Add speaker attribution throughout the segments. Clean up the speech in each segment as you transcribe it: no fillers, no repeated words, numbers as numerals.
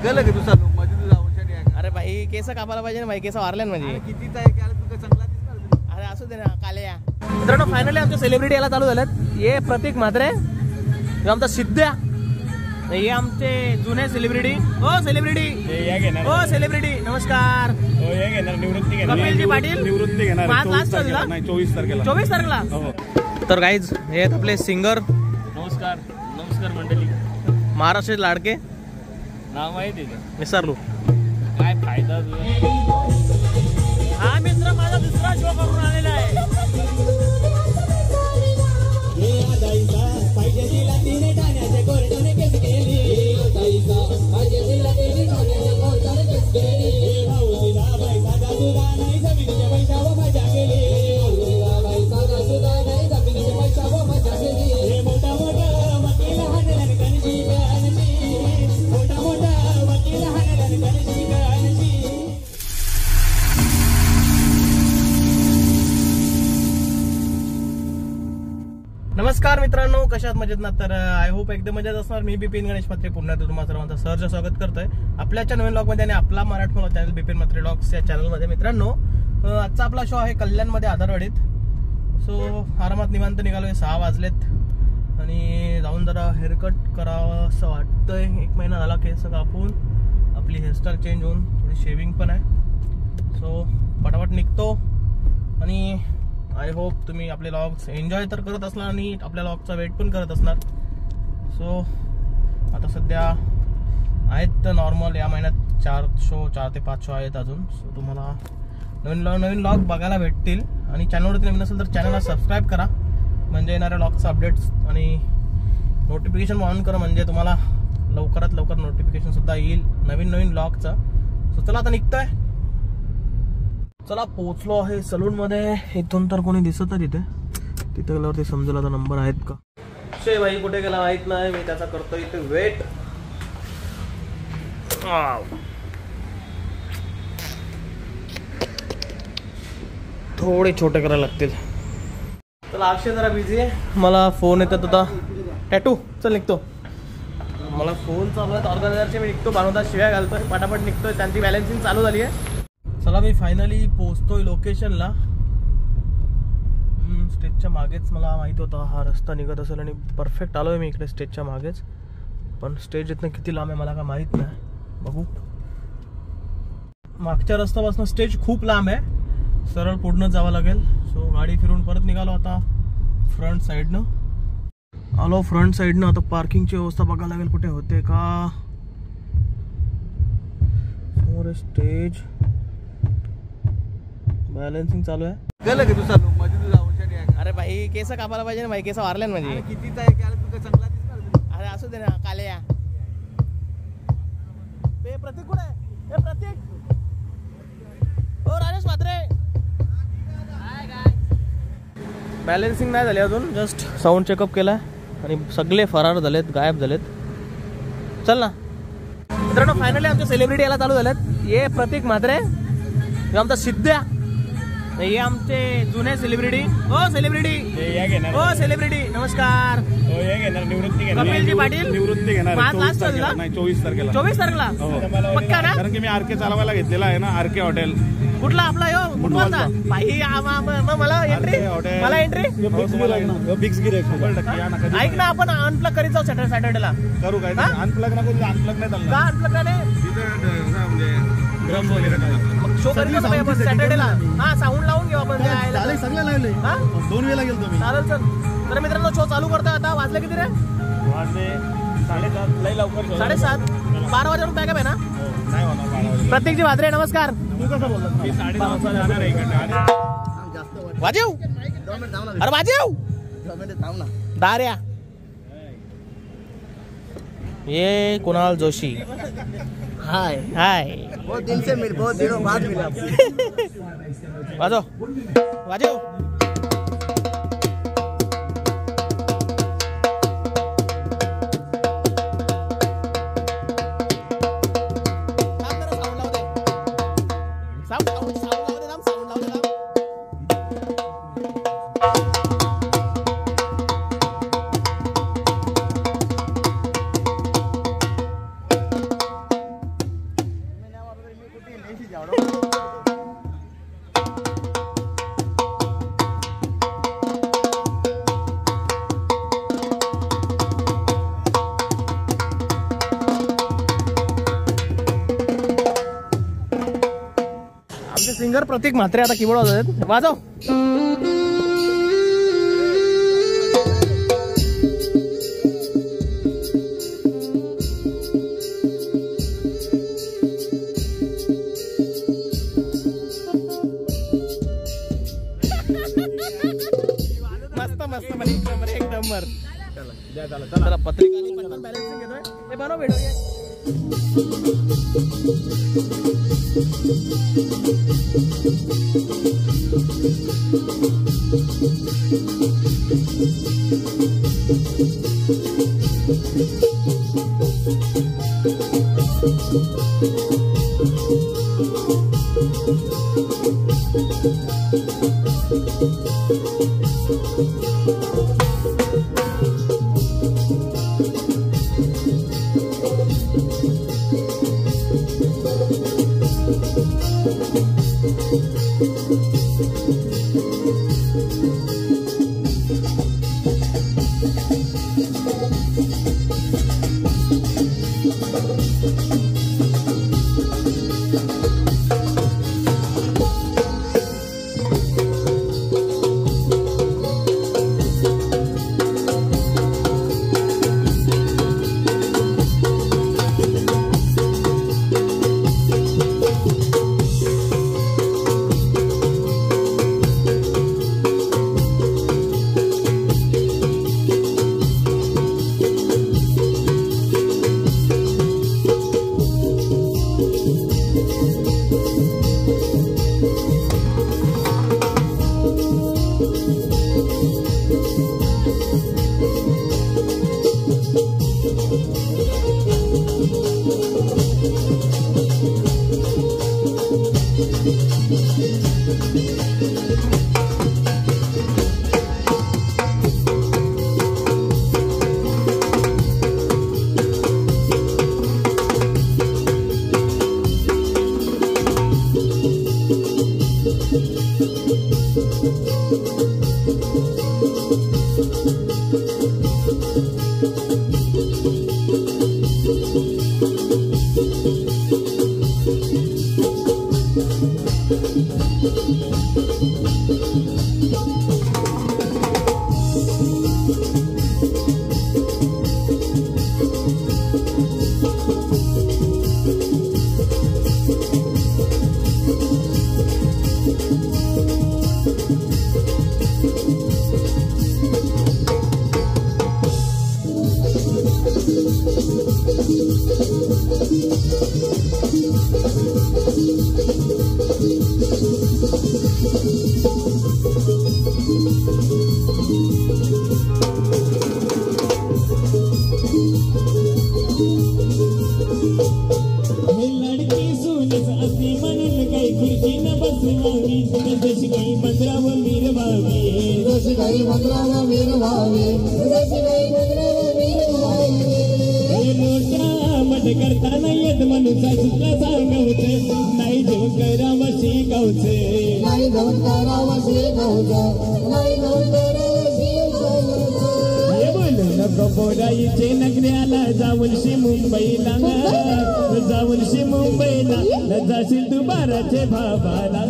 Speaker 1: गेलं की दुसरा लोक मध्ये तुझा औषध आहे.
Speaker 2: अरे भाई केस कापायला पाहिजे ना भाई, केस वारले म्हणजे
Speaker 1: कितीचा आहे काय तुझा चांगला दिसणार.
Speaker 2: अरे असू दे ना काल्या. मित्रांनो फायनली आमच्या सेलिब्रिटी यायला चालू झालेत. ये प्रतीक म्हात्रे, हे आमचा सिद्ध्या, हे आमचे जुने सेलिब्रिटी. हो सेलिब्रिटी, हो सेलिब्रिटी नमस्कार. कपिलजी पाटील
Speaker 1: निवृत्ती घेणार
Speaker 2: 24
Speaker 1: तारखेला.
Speaker 2: 24 तारखेला. तर गाईज हे आहेत आपले सिंगर.
Speaker 3: नमस्कार नमस्कार मंडळी.
Speaker 2: महाराष्ट्राचे लाडके
Speaker 3: नाव माहिती
Speaker 2: विसरलो.
Speaker 3: काय फायदा
Speaker 2: हा मित्र माझा दुसरा शो करून आलेला आहे. नमस्कार मित्रांनो, कशात मजेत ना. तर आय होप एकदम मजेत असणार. मी बिपिन गणेश म्हात्रे पुन्हा तुम्हाला सर्वांचं सहर्ष स्वागत करतोय आपल्याच्या नवीन ब्लॉग मध्ये आणि आपला मराठमोळा चॅनल बिपिन म्हात्रे ब्लॉग्स या चॅनल मध्ये. मित्रांनो आजचा आपला शो आहे कल्याणमध्ये आधारवाडीत. सो आरामात निवांत निघालोय. 6 वाजलेत आणि जाऊन जरा हेअरकट करावं असं वाटतंय. 1 महिना झाला केस कापून, आपली हेअरस्टाईल चेंज होऊन थोडी शेविंग पण आहे. सो पटापट निघतो आणि आय होप तुम्ही आपले व्लॉग्स एन्जॉय तर करत असणार आणि आपल्या व्लॉगचा वेट पण करत असणार. सो आता सध्या आहेत तर नॉर्मल या महिन्यात 4 ते 5 शो आहेत अजून. सो तुम्हाला नवीन व्लॉग बघायला भेटतील. आणि चॅनलवरती नवीन असेल तर चॅनलला सबस्क्राईब करा, म्हणजे येणाऱ्या व्लॉगचा अपडेट्स आणि नोटिफिकेशन ऑन करा, म्हणजे तुम्हाला लवकरात लवकर नोटिफिकेशन सुद्धा येईल नवीन व्लॉगचा. सो चला आता निघतोय. चला पोहोचलो आहे सलून मध्ये. इथून तर कोणी दिसत आहे तिथे गेल्यावरती समजेल आता नंबर आहेत का. शे भाई कुठे गेला माहित नाही. मी त्याचा करतो इथे वेट. थोडे छोटे करायला लागतील. चला अक्षय जरा बिझी आहे, मला फोन येतात होता. टॅटू चल निघतो. मला फोन चालू आहे ऑर्गनायझरचे. मी निघतो, बनवता शिव्या घालतोय, पटापट निघतोय. त्यांची बॅलन्सिंग चालू झाली आहे. चला मी फायनली पोहोचतोय लोकेशनला. स्टेजच्या मागेच मला माहिती होता हा रस्ता निघत असेल आणि परफेक्ट आलोय मी इकडे स्टेजच्या मागेच. पण स्टेज इथनं किती लांब आहे मला काय माहित नाही. बघू. मागच्या रस्त्यापासून स्टेज खूप लांब आहे, सरळ पुढनं जावं लागेल. सो गाडी फिरून परत निघालो आता फ्रंट साईडनं. आलो फ्रंट साईडनं. आता पार्किंगची व्यवस्था बघायला लागेल कुठे होते का. समोर स्टेज, बॅलन्सिंग चालू आहे.
Speaker 1: गेलं की दुसरा लोक मध्ये तुझा औषध आहे.
Speaker 2: अरे भाई केस कापायला पाहिजे ना भाई, केस वारले म्हणजे
Speaker 1: कितीचा आहे काय तुझा चांगला दिसणार.
Speaker 2: अरे असू दे ना काल्या. प्रतीक कुठे आहे? हे प्रतीक. हो राजेश म्हात्रे. बॅलन्सिंग नाही झाली अजून, जस्ट साऊंड चेकअप केला आणि सगळे फरार झालेत, गायब झालेत. चल ना मित्रांनो फायनली आमच्या सेलिब्रिटी यायला चालू झालेत. ये प्रतीक म्हात्रे, हे आमचा सिद्ध्या, हे आमचे जुने सेलिब्रिटी. हो सेलिब्रिटी, हो सेलिब्रिटी नमस्कार.
Speaker 3: निवृत्ती
Speaker 2: कपिलजी पाटील
Speaker 1: निवृत्ती घेणार
Speaker 2: 24 तारखेला.
Speaker 1: 24 तारखेला.
Speaker 2: पक्का ना.
Speaker 1: कारण की मी आरके चालवायला घेतलेला आहे ना, आरके हॉटेल.
Speaker 2: कुठला आपला यो कुठला भाई. मला एंट्री, मला एंट्री.
Speaker 1: बिग्स गिरेक
Speaker 2: ऐक ना, आपण अनप्लग करीत जाऊ सॅटर्डेला.
Speaker 1: करू काय अनप्लग नको. अनप्लग नाही चालणार
Speaker 2: का. अनप्लग नाही मग शो करीत जाऊ आपण सॅटर्डेला. हा साऊंड लावून घेऊ आपण.
Speaker 1: सगळं लावले.
Speaker 2: हा
Speaker 1: 2 वेळेला गेलो तुम्ही.
Speaker 2: चालेल चल. तर मित्रांनो शो चालू करतोय आता. वाजले किती रे?
Speaker 3: 7:30. लई लवकर
Speaker 2: 7:30. 12 वाजेपर्यंत बॅकअप आहे ना.
Speaker 3: नाही होणार.
Speaker 2: प्रतीकजी म्हात्रे नमस्कार.
Speaker 1: तू कसं बोलला.
Speaker 3: मी 9:30 जाणार आहे इकडे.
Speaker 2: वाजेव. अरे वाजेव दार्या. ये कुणाल जोशी.
Speaker 4: हाय
Speaker 2: हाय.
Speaker 4: बहुत दिन से मिल, बहुत दिनों बाद मिला.
Speaker 2: वाजो वाजेव. सिंगर प्रतीक म्हात्रे आता कीबोर्ड वाजवत वाजव. मस्त एक नंबर. चला पत्रिका बॅलन्सिंग घेतोय हे बनव व्हिडिओ.
Speaker 5: करताना येत म्हणून सुद्धा सांगवते नाही जेवण करावं शिकवते नाही जेवण करावं शिकवते नाही जेवण करावं शिकवते हे बोलू नको बोलायचे नगऱ्याला जाऊनशी मुंबईला जाऊनशी मुंबईला जाशील तू बाराचे भावाला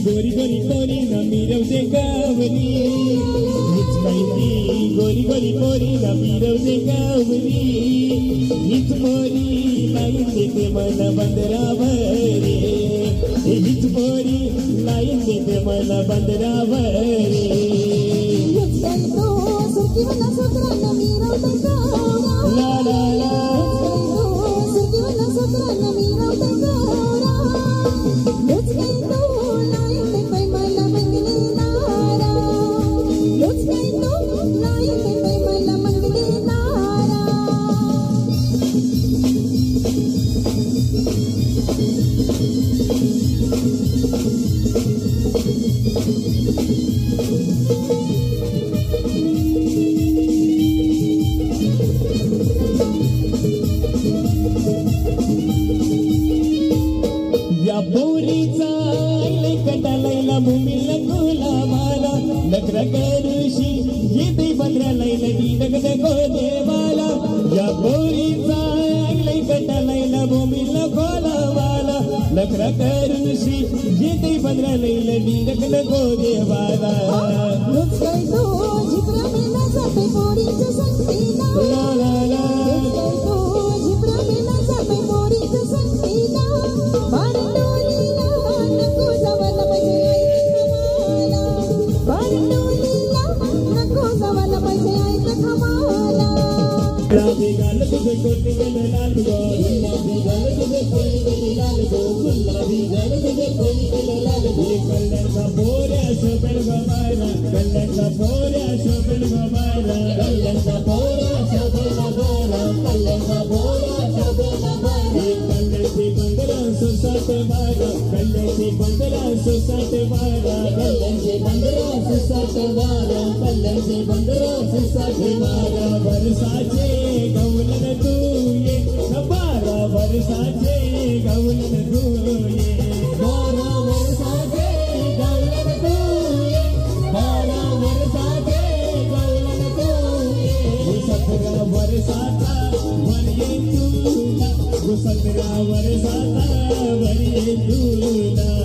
Speaker 5: गोरी गोरी पोरी न मिरवते गावली हीच माहिती गोरी गोरी पोरी न मिरवते गावली हीच पोरी लाईन देते मला बंदरावरे हीच पोरी लाईन देते मला बंदरावरे ला ला ला गोरा करुणशी जेते पंधरा लैल नीरकन गोरे वारा ला ला ला गुलाबी गाल तुझे कोटी गले लाल गो गुलाबी गाल तुझे कोटी गले लाल गो गुलाबी गाल तुझे कोटी गले लाल गो कल्याण का पोऱ्या शोभेल गो मायरा कल्याण का पोऱ्या शोभेल गो मायरा कल्याण का पोऱ्या शोभेल गो मायरा कल्याण का पोऱ्या शोभेल गो मायरा कल्याणची पंधरा सुसाटे मायरा कल्याणची पंधरा सुसाटे मायरा कल्याणची पंधरा सुसाटे मायरा कल्याणची पंधरा सुसाटे मायरा वर्षाचे गवलन तू ये 12 वर्षाचे गवलन तू ये 12 वर्षाचे गवलन तू ये 12 वर्षाचे गवलन तू ये 17 वर्षाचा वर ये तुला 17 वर्षाचा वर ये तुला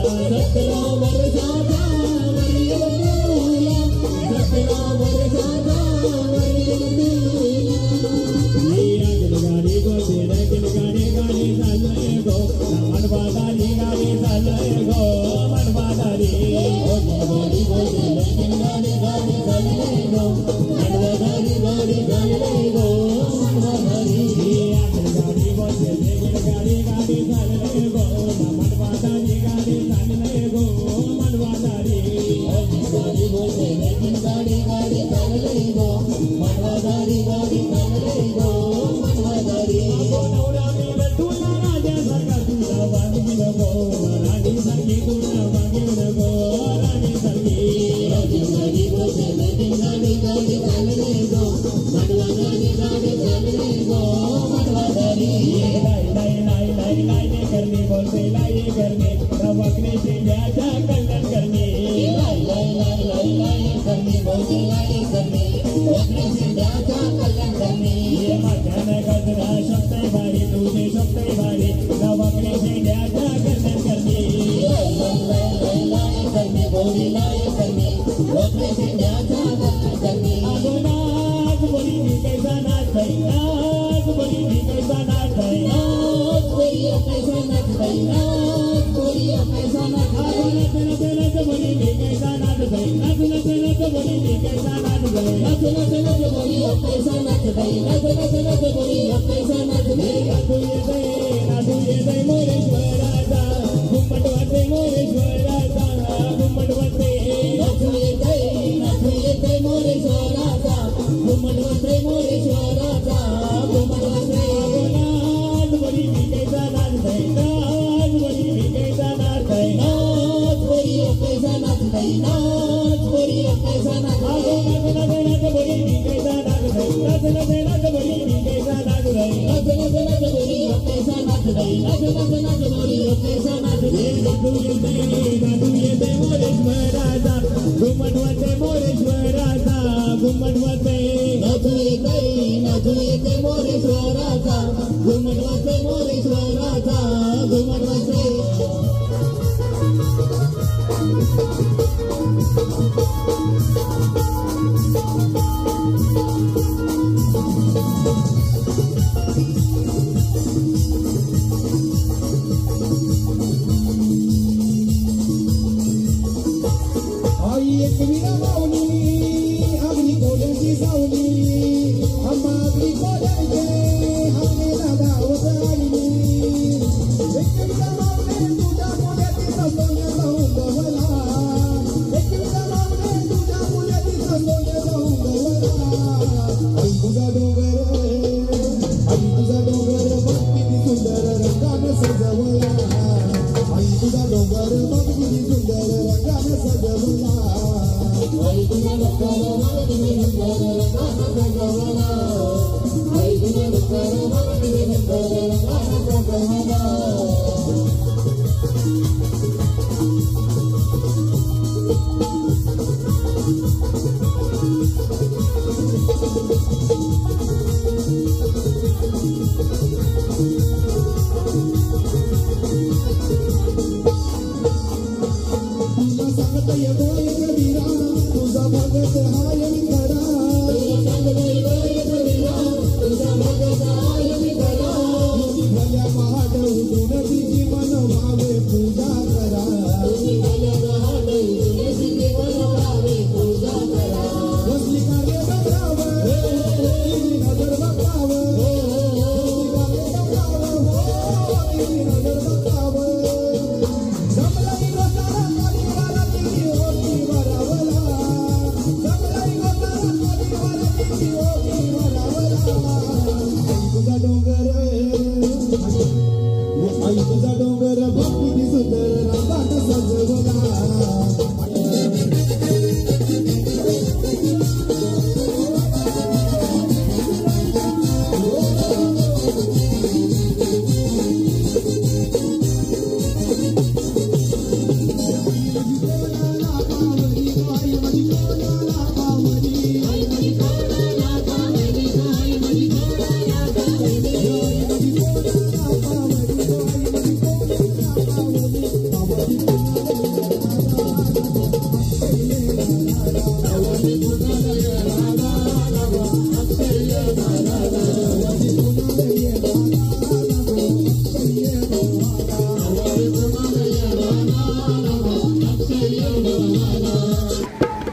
Speaker 5: 17 वर्षाचा वर ये तुला 17 वर्षाचा वर ये तुला गाडी गो गाडी गाडी चालय गो मनवादारी गाडी चालय गो मनवादारी गाडी गो गाडी गाडी चालय गो मनवादारी गाडी चालय गो मनवादारी गाडी गो गाडी गाडी चालय गो मनवादारी गाडी चालय गो मनवादारी गाडी गो गाडी गाडी चालय गो मनवादारी गाडी चालय गो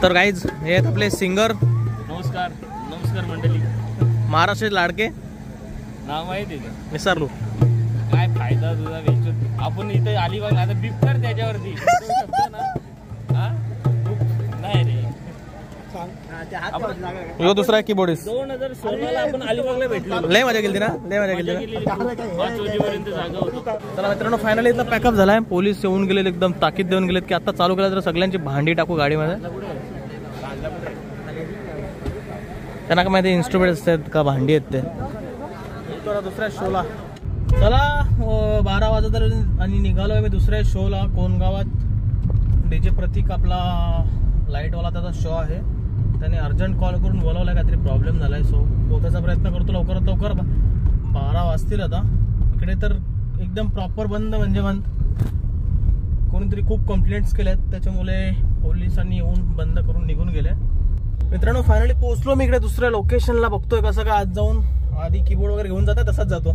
Speaker 2: तर गाईज हे आहेत आपले सिंगर.
Speaker 3: नमस्कार नमस्कार मंडळी.
Speaker 2: महाराष्ट्राचे लाडके
Speaker 3: नाव माहिती आहे
Speaker 2: विसरलो.
Speaker 3: काय फायदा तुझा वेचून. आपण इथे अलिबाग आता बिप कर त्याच्यावरती शकतो ना. हा नाही रे.
Speaker 2: यो दुसरा कीबोर्डिस्ट
Speaker 3: 2016 आपण अलिबागला भेटलो.
Speaker 2: लय मजा केली ना, लय मजा केली.
Speaker 3: 5 वाजेपर्यंत जागा होतो.
Speaker 2: चला मित्रांनो, फायनली इथला पॅकअप झालाय. पोलीस येऊन गेलेत, एकदम ताकीद देऊन गेलेत की आता चालू केलं तर सगळ्यांची भांडी टाकू गाडीमध्ये. त्यांना काय माहिती इन्स्ट्रुमेंट असतात का भांडी आहेत ते. दुसऱ्या शोला चला 12 वाजता आणि निघालोय मी दुसऱ्या शोला. कोणगावात डीजे प्रतीक आपला लाईटवाला त्याचा शो आहे. त्याने अर्जंट कॉल करून बोलावलाय, काहीतरी प्रॉब्लेम झालाय. सो पोहोचायचा प्रयत्न करतो लवकरात लवकर. 12 वाजतील आता. इकडे तर एकदम प्रॉपर बंद म्हणजे कोणीतरी खूप कंप्लेंट्स केल्यात, त्याच्यामुळे पोलिसांनी येऊन बंद करून निघून गेले. मित्रांनो फायनली पोहोचलो मी इकडे दुसऱ्या लोकेशनला. बघतोय कसं काय आज जाऊन. आधी कीबोर्ड वगैरे घेऊन जातात तसाच जातो.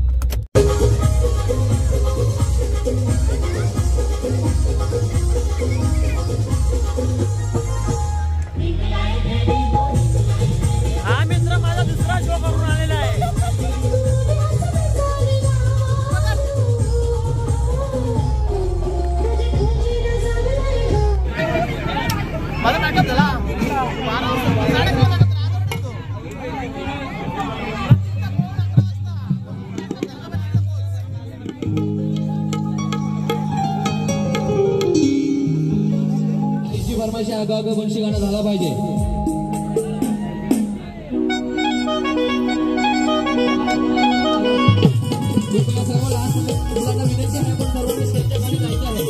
Speaker 2: हा मित्र माझा दुसरा शो करून आलेला आहे. माझा पॅकअप झाला.
Speaker 5: फरमाशी आगाग बनशी गाणं झाला पाहिजे. सर्व लहान मुलांना विनंती आहे, आपण सर्वांनी स्टेजच्या खाली जायचं आहे.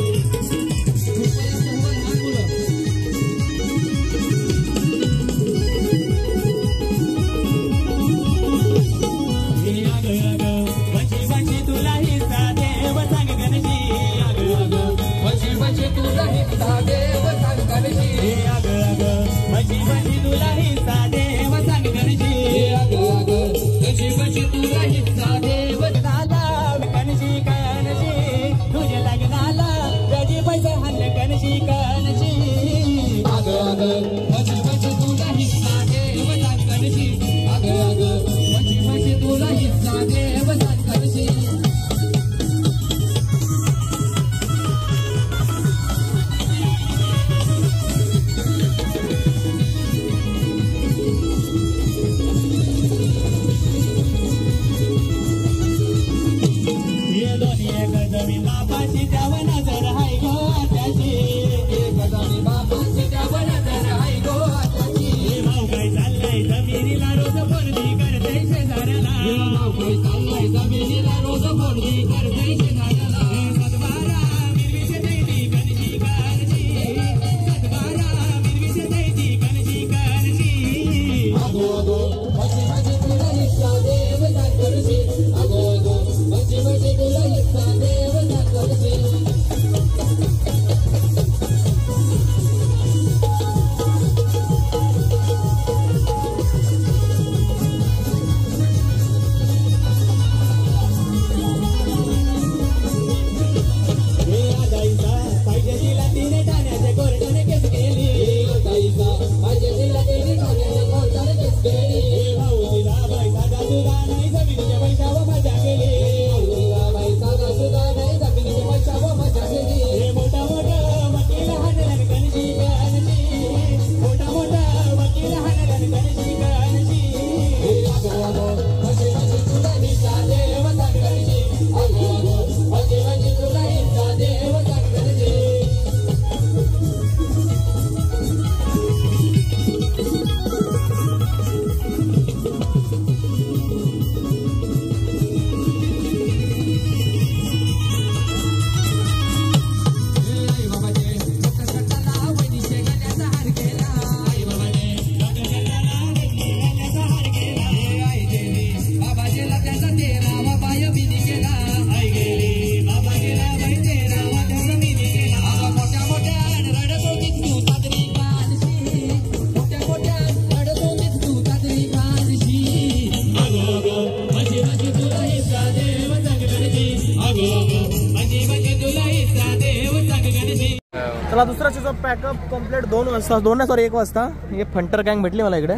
Speaker 2: चला दुसरा शोचा पॅकअप कम्प्लीट 2 वाजता 1 वाजता हे फंटर गँग भेटली मला इकडे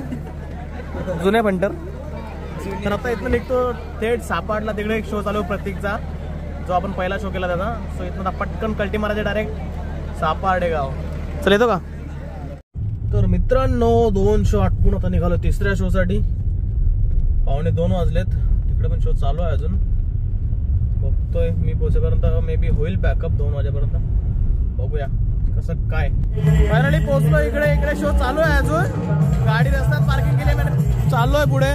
Speaker 2: जुन्या फंटर. तर आता इथनं निघतो थेट सापाडला. तिकडे एक शो चालू आहे प्रतीकचा जो आपण पहिला शो केला त्याचा. सो इथनं पटकन कल्टी मारायचे डायरेक्ट सापाडे गाव. चल येतो का. तर मित्रांनो 2 शो आटपून आता निघालो तिसऱ्या शो साठी. 1:15 वाजलेत. तिकडे पण शो चालू आहे अजून. बघतोय मी पोहोचेपर्यंत मे बी होईल पॅकअप 2 वाजेपर्यंत. बघूया कसं काय. फायनली पोहोचलो इकडे शो चालू आहे अजून. गाडी रस्त्यात पार्किंग केली म्हणजे चालू आहे पुढे.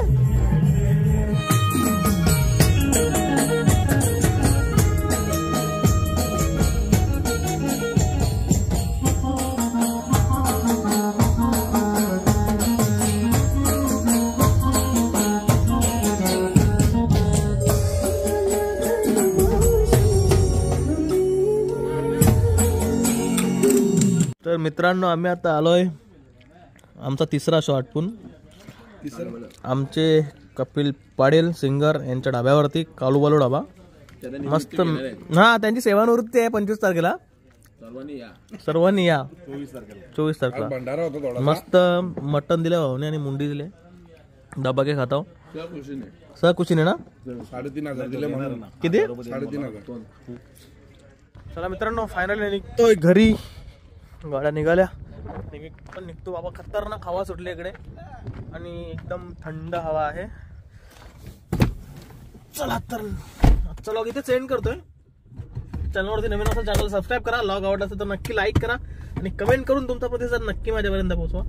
Speaker 2: तर मित्रांनो आम्ही आता आलोय आमचा तिसरा शो आटपून. आमचे कपिल पाटील सिंगर यांच्या डाब्यावरती कालूबालू डाबा. मस्त. हा त्यांची सेवानिवृत्ती आहे 25 तारखेला. सर्वांनी या 24 तारखेला. मस्त मटन दिले भाऊने आणि मुंडी दिले. डबा के खाता सहकुशीने ना
Speaker 5: 3,500 दिले म्हणून.
Speaker 2: किती
Speaker 5: 3,500.
Speaker 2: चला मित्रांनो फायनली निघतोय घरी. गाड्या निघाल्या. पण निघतो बाबा. खतरनाक हवा सुटली इकडे आणि एकदम थंड हवा आहे. चला तर आजचा लॉग इथे सेंड करतोय. चॅनलवरती नवीन असेल चॅनल सबस्क्राईब करा. लॉग आवडला असेल तर नक्की लाईक करा आणि कमेंट करून तुमचा प्रतिसाद नक्की माझ्यापर्यंत पोहोचवा.